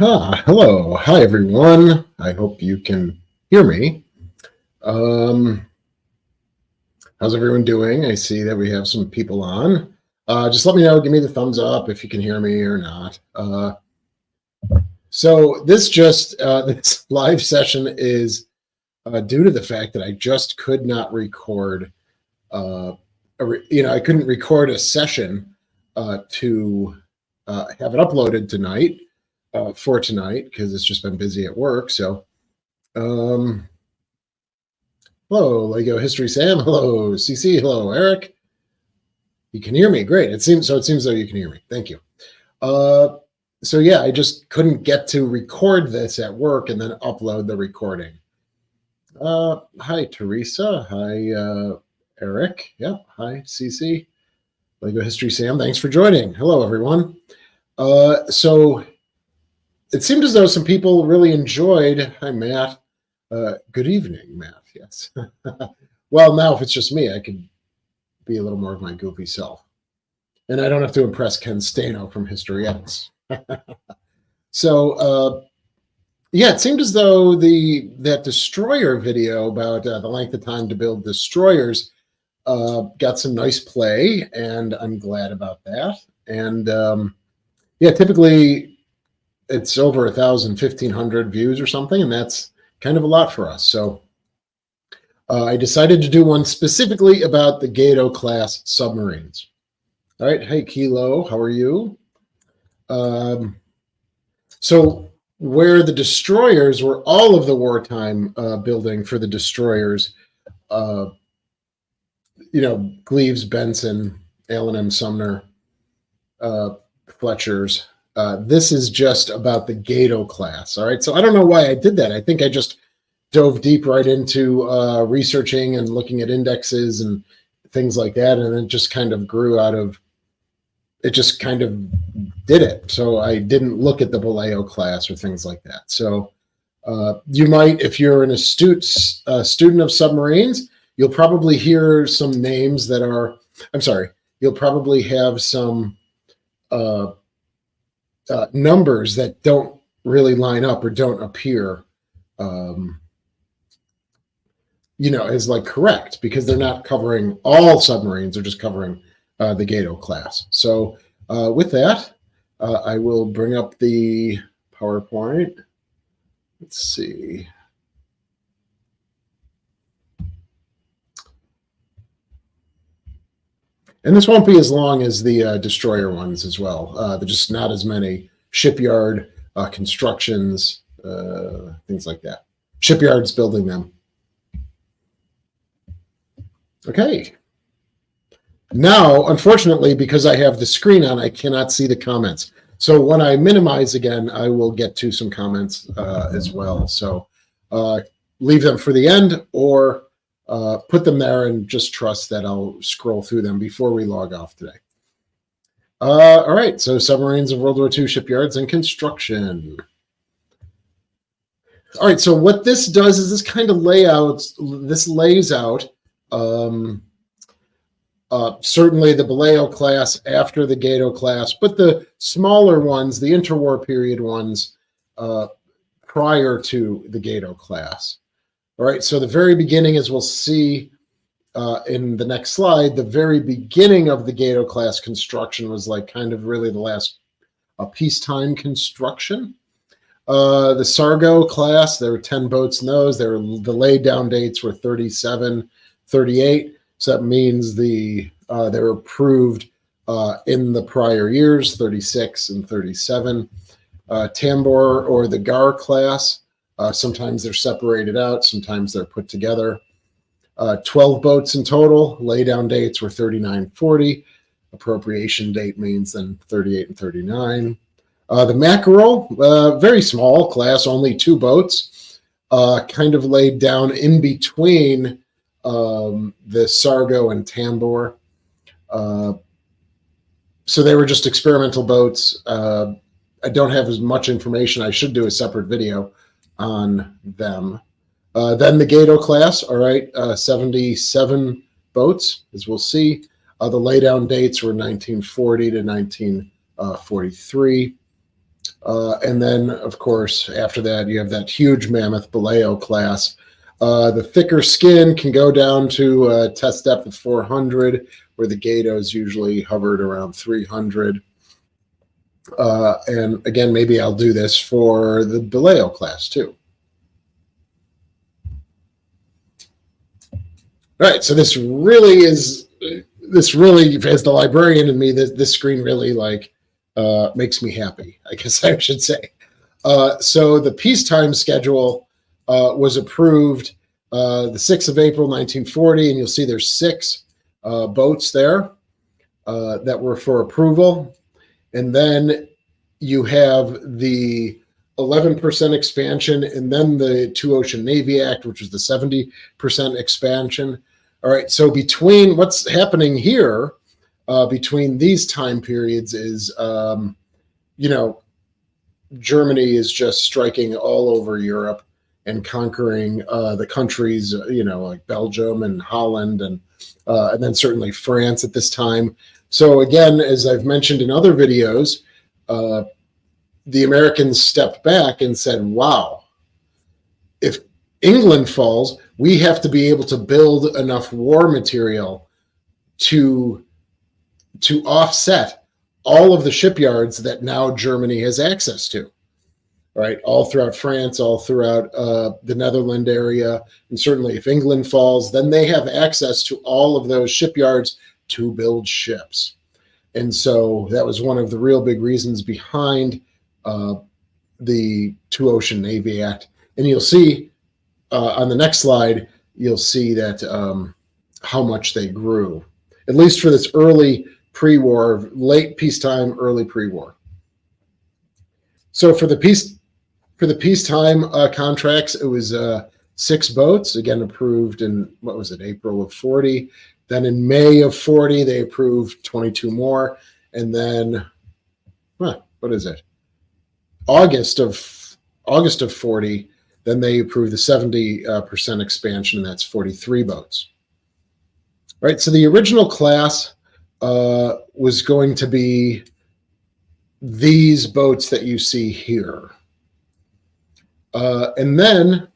Hello. Hi, everyone. I hope you can hear me. How's everyone doing? I see that we have some people on. Just let me know. Give me the thumbs up if you can hear me or not. So this live session is due to the fact that I just could not record. I couldn't record a session to have it uploaded tonight. For tonight, because it's just been busy at work. So, hello, Lego History Sam. Hello, CC. Hello, Eric. You can hear me. Great. It seems though you can hear me. Thank you. So yeah, I just couldn't get to record this at work and then upload the recording. Hi, Teresa. Hi, Eric. Yeah. Hi, CC. Lego History Sam. Thanks for joining. Hello, everyone. So it seemed as though some people really enjoyed. Hi, Matt. Good evening, Matt. Yes. Well, now if it's just me, I can be a little more of my goofy self. And I don't have to impress Ken Stano from Historiettes. So, yeah, it seemed as though that destroyer video about the length of time to build destroyers got some nice play, and I'm glad about that. And, yeah, typically it's over 1,000, 1,500 views or something, and that's kind of a lot for us. So I decided to do one specifically about the Gato-class submarines. All right. Hey, Kilo, how are you? So where the destroyers were all of the wartime building for the destroyers, Gleaves, Benson, Allen M. Sumner, Fletcher's. This is just about the Gato-class. All right. So I don't know why I did that. I think I just dove deep right into researching and looking at indexes and things like that. And it just kind of grew out of, it just kind of did it. So I didn't look at the Vallejo-class or things like that. So you might, if you're an astute student of submarines, you'll probably hear some names that are, you'll probably have some numbers that don't really line up or don't appear, as like correct, because they're not covering all submarines. They're just covering the Gato-class. So with that, I will bring up the PowerPoint. Let's see. And this won't be as long as the destroyer ones as well. There's just not as many shipyard constructions, things like that. Shipyards building them. Okay. Now, unfortunately, because I have the screen on, I cannot see the comments. So when I minimize again, I will get to some comments as well. So leave them for the end, or put them there and just trust that I'll scroll through them before we log off today. All right, so submarines of World War II shipyards and construction. All right, so what this does is this kind of lays out certainly the Vallejo-class after the Gato-class, but the smaller ones, the interwar period ones, prior to the Gato-class. All right, so the very beginning, as we'll see in the next slide, the very beginning of the Gato-class construction was like kind of really the last peacetime construction. The Sargo class, there were 10 boats in those. The laid down dates were 37, 38. So that means they were approved in the prior years, 36 and 37. Tambor or the Gar class, sometimes they're separated out, sometimes they're put together. 12 boats in total. Laydown dates were 39, 40. Appropriation date means then 38 and 39. The Mackerel, very small class, only 2 boats, kind of laid down in between the Sargo and Tambor. So they were just experimental boats. I don't have as much information. I should do a separate video on them. Then the Gato-class, all right, 77 boats, as we'll see. The laydown dates were 1940 to 1943. And then, of course, after that, you have that huge mammoth Baleo-class. The thicker skin can go down to test depth of 400, where the Gatos usually hovered around 300. And again, maybe I'll do this for the Baleo-class too. All right, so this really, as the librarian in me, this screen really makes me happy, I guess I should say. So the peacetime schedule was approved the 6th of April, 1940, and you'll see there's 6 boats there that were for approval. And then you have the 11% expansion, and then the Two Ocean Navy Act, which was the 70% expansion. All right, so between what's happening here, between these time periods is, Germany is just striking all over Europe and conquering the countries, like Belgium and Holland, and then certainly France at this time. So again, as I've mentioned in other videos, the Americans stepped back and said, wow, if England falls, we have to be able to build enough war material to offset all of the shipyards that now Germany has access to, right? All throughout France, all throughout the Netherlands area. And certainly if England falls, then they have access to all of those shipyards to build ships. And so that was one of the real big reasons behind the Two Ocean Navy Act. And you'll see on the next slide, you'll see that how much they grew, at least for this early pre-war, late peacetime, early pre-war. So for the peacetime contracts, it was 6 boats, again approved in, what was it, April of 40. Then in May of 40, they approved 22 more. And then, what is it? August of 40, then they approved the 70% expansion, and that's 43 boats. All right, so the original class was going to be these boats that you see here. And then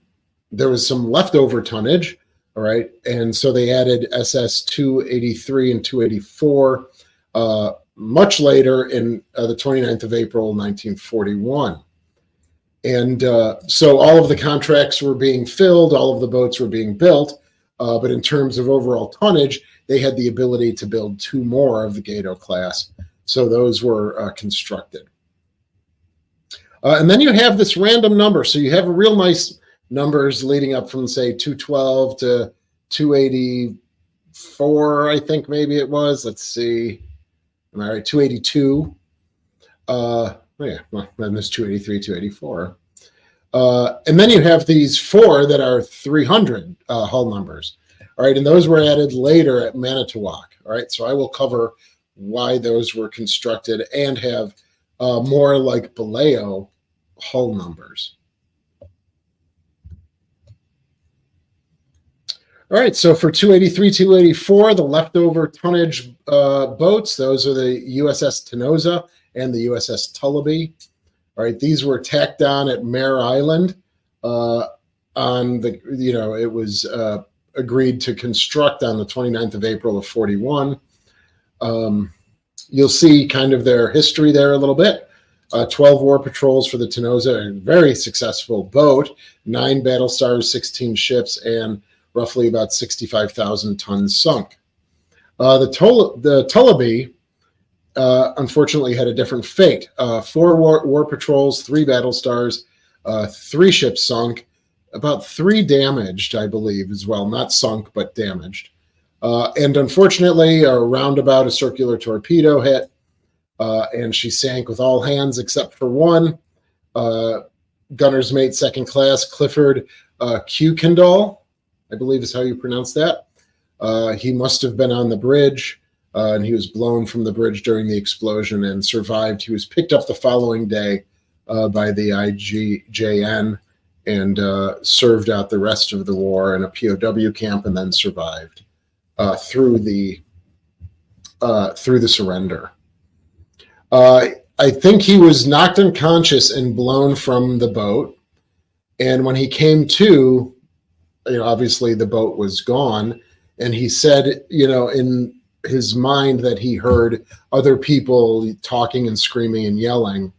there was some leftover tonnage, all right? And so they added SS 283 and 284 much later in the 29th of April, 1941. And so all of the contracts were being filled, all of the boats were being built, but in terms of overall tonnage, they had the ability to build 2 more of the Gato-class. So those were constructed. And then you have this random number. So you have real nice numbers leading up from, say, 212 to 284, I think maybe it was. Let's see. Am I right? 282. Oh yeah, well, then there's 283, 284. And then you have these 4 that are 300 hull numbers. All right, and those were added later at Manitowoc. All right, so I will cover why those were constructed and have more like Baleo hull numbers. All right, so for 283, 284, the leftover tonnage boats, those are the USS Tenosa and the USS Tullabee. All right, these were tacked on at Mar Island on the, it was agreed to construct on the 29th of April of 41. You'll see kind of their history there a little bit. 12 war patrols for the Tenosa, a very successful boat, 9 battle stars, 16 ships, and roughly about 65,000 tons sunk. The Tullabee, unfortunately, had a different fate. 4 war patrols, 3 battle stars, 3 ships sunk, about 3 damaged, I believe, as well. Not sunk, but damaged. And unfortunately, a circular torpedo hit, and she sank with all hands except for one. Gunner's mate, second class, Clifford Kuykendall, I believe is how you pronounce that. He must have been on the bridge, and he was blown from the bridge during the explosion and survived. He was picked up the following day by the IJN and served out the rest of the war in a POW camp, and then survived through the surrender. I think he was knocked unconscious and blown from the boat. And when he came to, obviously the boat was gone. And he said, in his mind that he heard other people talking and screaming and yelling.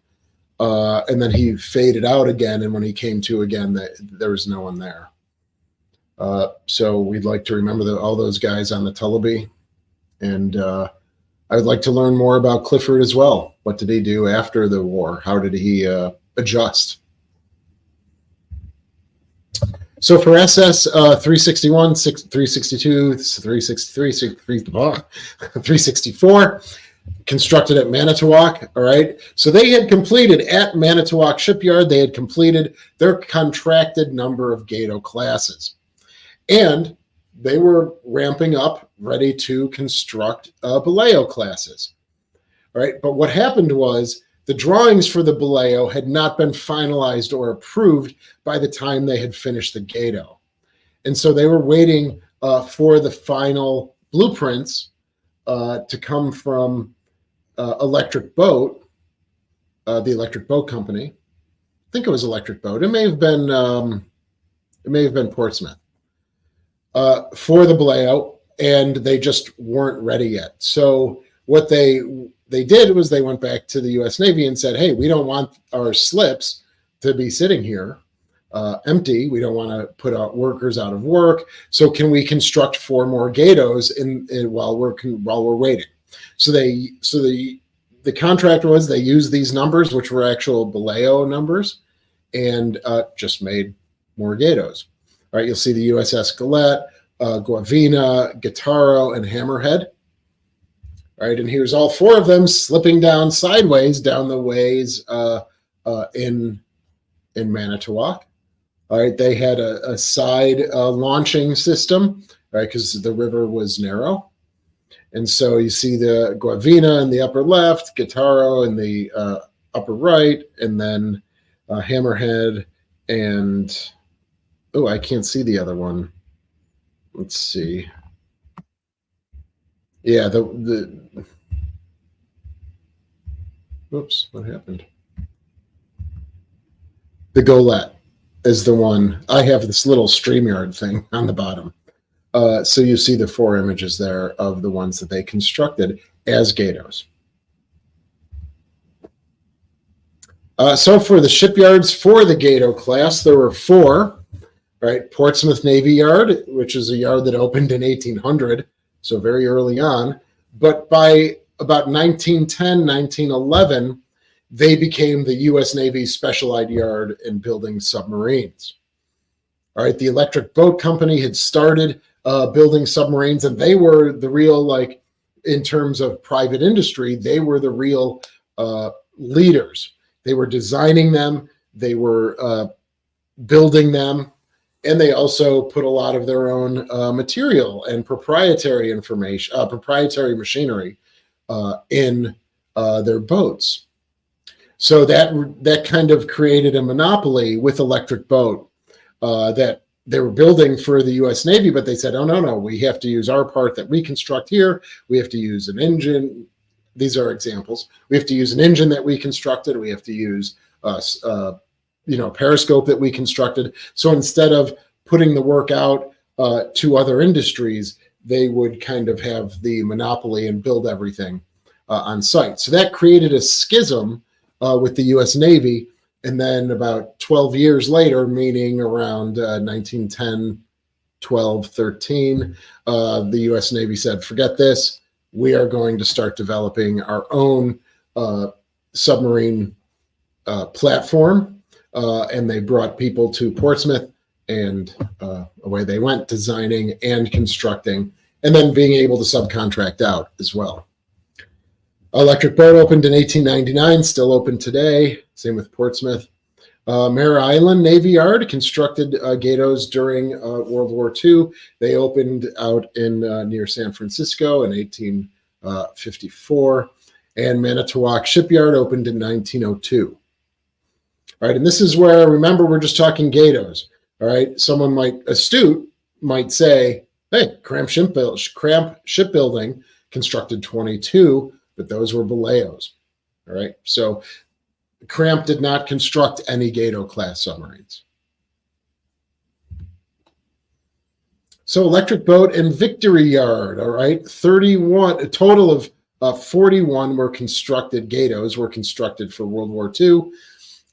And then he faded out again. And when he came to again, there was no one there. So we'd like to remember all those guys on the Tullabee. And I would like to learn more about Clifford as well. What did he do after the war? How did he adjust? So for SS 361, 362, 363, 364, constructed at Manitowoc, all right? So they had completed at Manitowoc Shipyard, they had completed their contracted number of Gato classes. And they were ramping up, ready to construct Baleo classes, all right? But what happened was the drawings for the Baleo had not been finalized or approved by the time they had finished the Gato. And so they were waiting for the final blueprints to come from Electric Boat, the Electric Boat Company. I think it was Electric Boat. It may have been Portsmouth for the Baleo, and they just weren't ready yet. So what they did was they went back to the U.S. Navy and said, hey, we don't want our slips to be sitting here empty. We don't want to put our workers out of work. So can we construct 4 more Gatos while we're waiting? So the contract was they used these numbers, which were actual Baleo numbers, and just made more Gatos. All right, you'll see the USS Galette, Guavina, Guitarro, and Hammerhead. All right, and here's all 4 of them slipping down sideways down the ways in Manitowoc. All right, they had a side launching system, right, because the river was narrow. And so you see the Guavina in the upper left, Guitarro in the upper right, and then Hammerhead and, oh, I can't see the other one. Let's see. Yeah, oops, what happened? The Golette is the one. I have this little StreamYard thing on the bottom. So you see the 4 images there of the ones that they constructed as Gatos. So for the shipyards for the Gato class, there were 4, right? Portsmouth Navy Yard, which is a yard that opened in 1800, so very early on. But by about 1910, 1911, they became the U.S. Navy's specialized yard in building submarines. All right, the Electric Boat Company had started building submarines, and they were the real, like, in terms of private industry, they were the real leaders. They were designing them, they were building them, and they also put a lot of their own material and proprietary information, proprietary machinery in their boats. So that kind of created a monopoly with Electric Boat that they were building for the U.S. Navy, but they said, oh, no, we have to use our part that we construct here. We have to use an engine. These are examples. We have to use an engine that we constructed. We have to use periscope that we constructed. So instead of putting the work out to other industries, they would kind of have the monopoly and build everything on site. So that created a schism with the U.S. Navy. And then about 12 years later, meaning around 1910, 12, 13, the U.S. Navy said, forget this. We are going to start developing our own submarine platform. And they brought people to Portsmouth, and away they went, designing and constructing, and then being able to subcontract out as well. Electric Boat opened in 1899, still open today. Same with Portsmouth. Mar Island Navy Yard constructed Gatos during World War II. They opened out in near San Francisco in 1854. And Manitowoc Shipyard opened in 1902. All right, and this is where, remember, we're just talking Gatos. All right, someone astute might say, hey, Cramp Shipbuilding constructed 22, but those were Baleos. All right, so Cramp did not construct any Gato-class submarines. So Electric Boat and Victory Yard, all right, 31, a total of 41 were constructed, Gatos were constructed for World War II,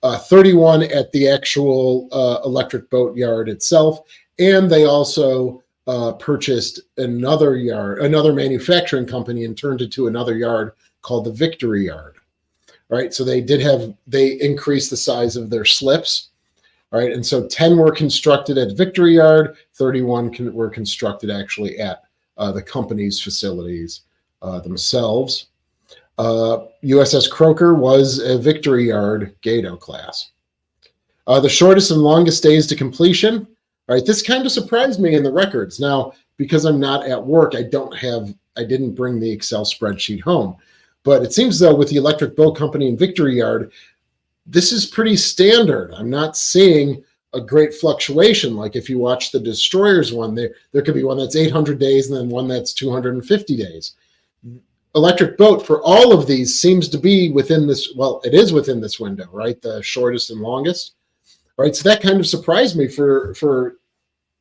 31 at the actual Electric Boat Yard itself, and they also purchased another yard, another manufacturing company, and turned it to another yard called the Victory Yard. All right, so they increased the size of their slips. All right, and so 10 were constructed at Victory Yard, 31 were constructed actually at the company's facilities themselves. USS Croker was a Victory Yard Gato class. The shortest and longest days to completion. All right, this kind of surprised me in the records. Now, because I'm not at work, I didn't bring the Excel spreadsheet home. But it seems though with the Electric Boat Company and Victory Yard, this is pretty standard. I'm not seeing a great fluctuation. Like if you watch the Destroyers one, there could be one that's 800 days and then one that's 250 days. Electric Boat for all of these seems to be within this, well, it is within this window, right? The shortest and longest. All right, so that kind of surprised me for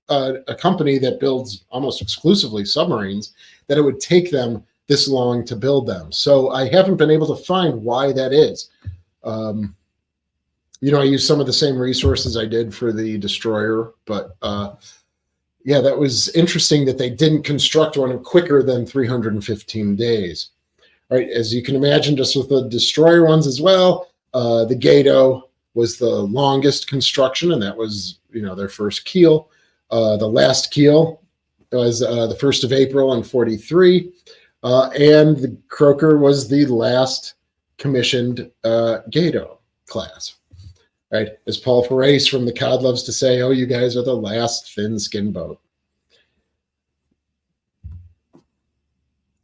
a company that builds almost exclusively submarines, that it would take them this long to build them. So I haven't been able to find why that is. I used some of the same resources I did for the Destroyer, but yeah, that was interesting that they didn't construct one quicker than 315 days. All right, as you can imagine, just with the Destroyer ones as well, the Gato was the longest construction, and that was, their first keel. The last keel was the 1st of April in 43, and the Croker was the last commissioned Gato class. Right, as Paul Ferrace from the Cod loves to say, oh, you guys are the last thin-skin boat. All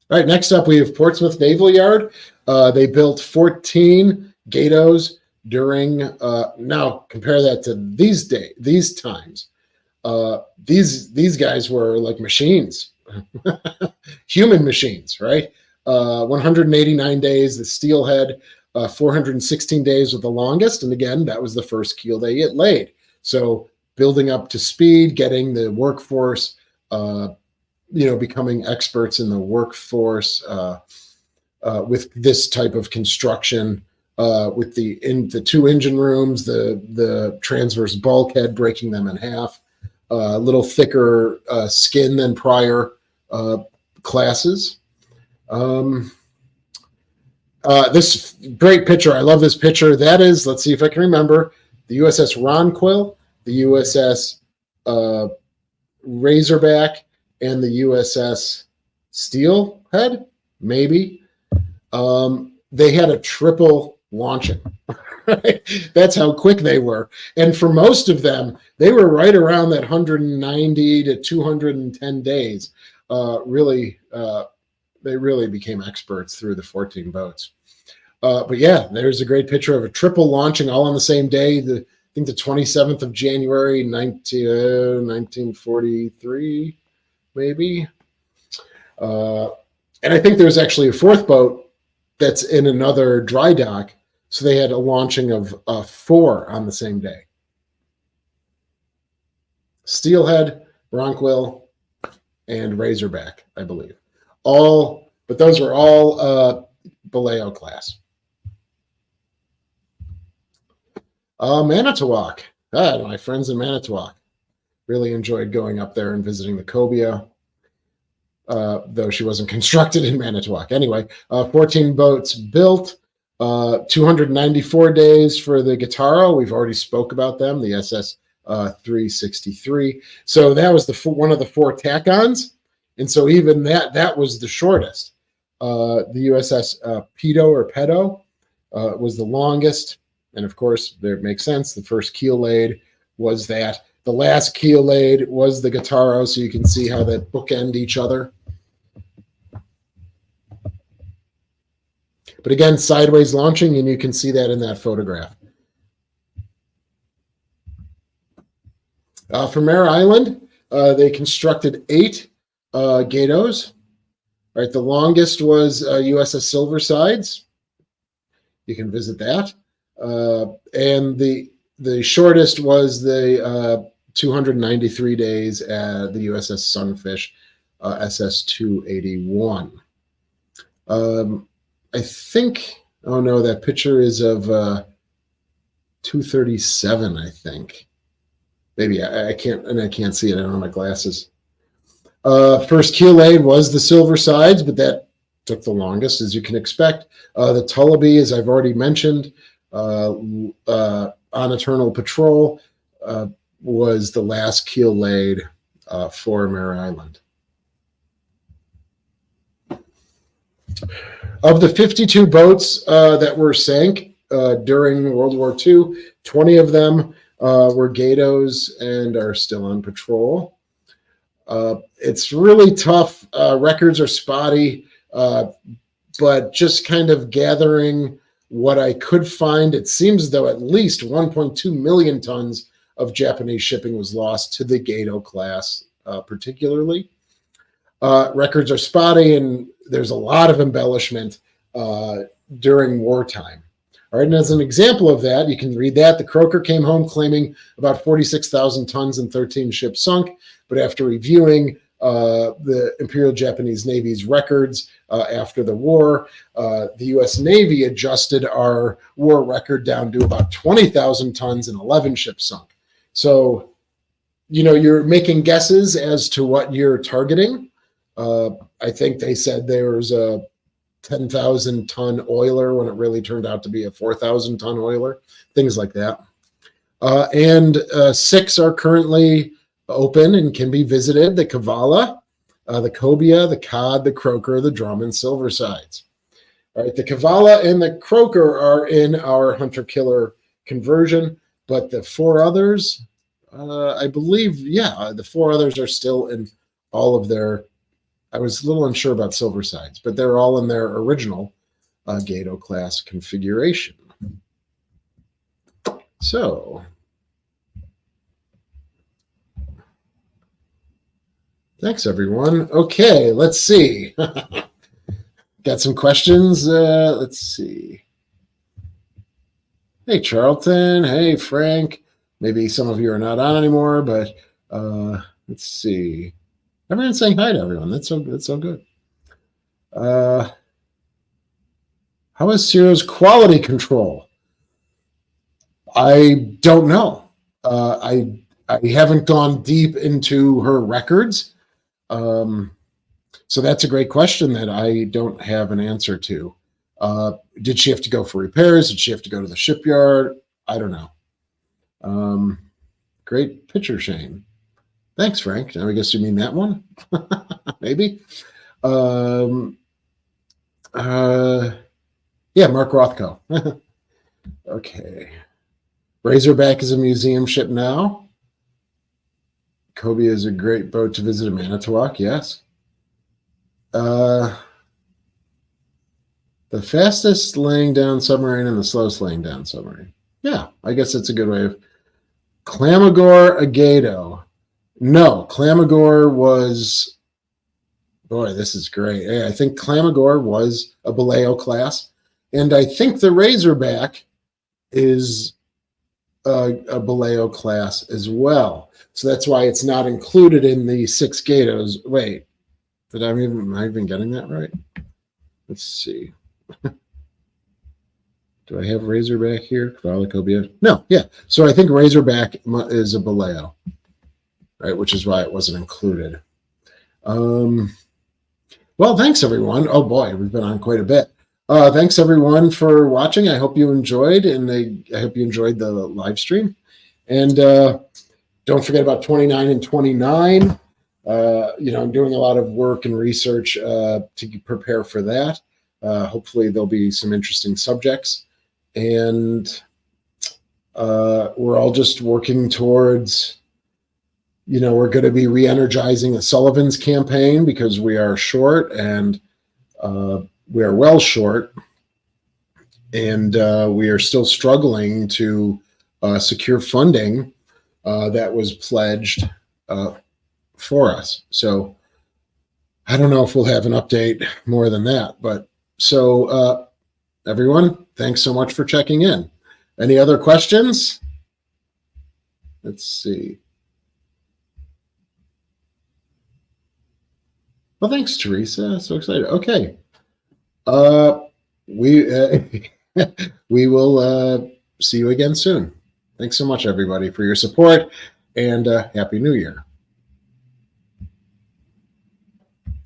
right, next up we have Portsmouth Naval Yard. They built 14 Gatos during, now compare that to these times. These guys were like machines, human machines, right? 189 days, the steelhead, 416 days with the longest. And again, that was the first keel they laid. So building up to speed, getting the workforce, becoming experts in the workforce with this type of construction, with the two engine rooms, the transverse bulkhead, breaking them in half, a little thicker skin than prior classes. This great picture. I love this picture. That is, let's see if I can remember, the USS Ronquill, the USS Razorback, and the USS Steelhead, maybe. They had a triple launching. Right? That's how quick they were. And for most of them, they were right around that 190 to 210 days. They really became experts through the 14 boats. But yeah, there's a great picture of a triple launching all on the same day. I think the 27th of January, 1943, maybe. And I think there's actually a fourth boat that's in another dry dock. So they had a launching of 4 on the same day. Steelhead, Ronquill, and Razorback, I believe. But those were all Baleo class. Manitowoc. My friends in Manitowoc. Really enjoyed going up there and visiting the cobia, though she wasn't constructed in Manitowoc. Anyway, 14 boats built, 294 days for the Gattaro. We've already spoke about them, the SS 363. So that was one of the 4 tack-ons. And so even that was the shortest. The USS Pedo was the longest. And of course, it makes sense. The first keel laid was that. The last keel laid was the Gattaro. So you can see how that bookend each other. But again, sideways launching, and you can see that in that photograph. For Mar Island, they constructed 8 Gatos. Right, the longest was USS Silversides, You can visit that. And the shortest was the 293 days at the USS Sunfish, SS-281. I think, oh no, that picture is of 237, I think. Maybe I can't see it. I don't have my glasses. First keel laid was the Silver Sides, but that took the longest, as you can expect. The Tullabee, as I've already mentioned, on Eternal Patrol, was the last keel laid for Mar Island. Of the 52 boats that were sank during World War II, 20 of them were Gatos and are still on patrol. It's really tough. Records are spotty, but just kind of gathering what I could find, it seems as though at least 1.2 million tons of Japanese shipping was lost to the Gato-class, particularly. Records are spotty, and there's a lot of embellishment during wartime. All right, and as an example of that, you can read that. The Croker came home claiming about 46,000 tons and 13 ships sunk, but after reviewing the Imperial Japanese Navy's records after the war, the U.S. Navy adjusted our war record down to about 20,000 tons and 11 ships sunk. So, you know, you're making guesses as to what you're targeting. I think they said there was a 10,000 ton oiler when it really turned out to be a 4,000 ton oiler, things like that. And 6 are currently open and can be visited: the Kavala, the Cobia, the Cod, the Croker, the Drum, and Silver Sides. All right, the Kavala and the Croker are in our hunter-killer conversion, but the 4 others, I believe, yeah, the 4 others are still in all of their, I was a little unsure about Silver Sides, but they're all in their original Gato-class configuration. So, thanks, everyone. Okay, let's see. Got some questions. Let's see. Hey, Charlton. Hey, Frank. Maybe some of you are not on anymore, but let's see. Everyone's saying hi to everyone. That's so good. How is Ciro's quality control? I don't know. I haven't gone deep into her records. So that's a great question that I don't have an answer to. Did she have to go for repairs? Did she have to go to the shipyard? I don't know. Great picture, Shane. Thanks, Frank. I guess you mean that one? Maybe. Yeah, Mark Rothko. Okay. Razorback is a museum ship now. Cobia is a great boat to visit at Manitowoc, yes. The fastest laying down submarine and the slowest laying down submarine. Yeah, I guess that's a good way of. Clamagore, a Gato. No, Clamagore was, boy, this is great. Yeah, I think Clamagore was a Baleo class, and I think the Razorback is a Baleo class as well. So that's why it's not included in the 6 Gatos. Wait, am I even getting that right? Let's see. Do I have Razorback here? Cobia? No, yeah. So I think Razorback is a Baleo, right? Which is why it wasn't included. Well, thanks, everyone. Oh, boy, we've been on quite a bit. Thanks, everyone, for watching. I hope you enjoyed, and I hope you enjoyed the live stream. And don't forget about 29 and 29. You know, I'm doing a lot of work and research to prepare for that. Hopefully, there'll be some interesting subjects. And we're all just working towards, you know, we're going to be re-energizing the Sullivan's campaign because we are short, and we are well short, and we are still struggling to secure funding that was pledged for us. So I don't know if we'll have an update more than that, but so everyone, thanks so much for checking in. Any other questions? Let's see. Well, thanks, Teresa. So excited. Okay. We we will see you again soon. Thanks so much, everybody, for your support, and Happy New Year.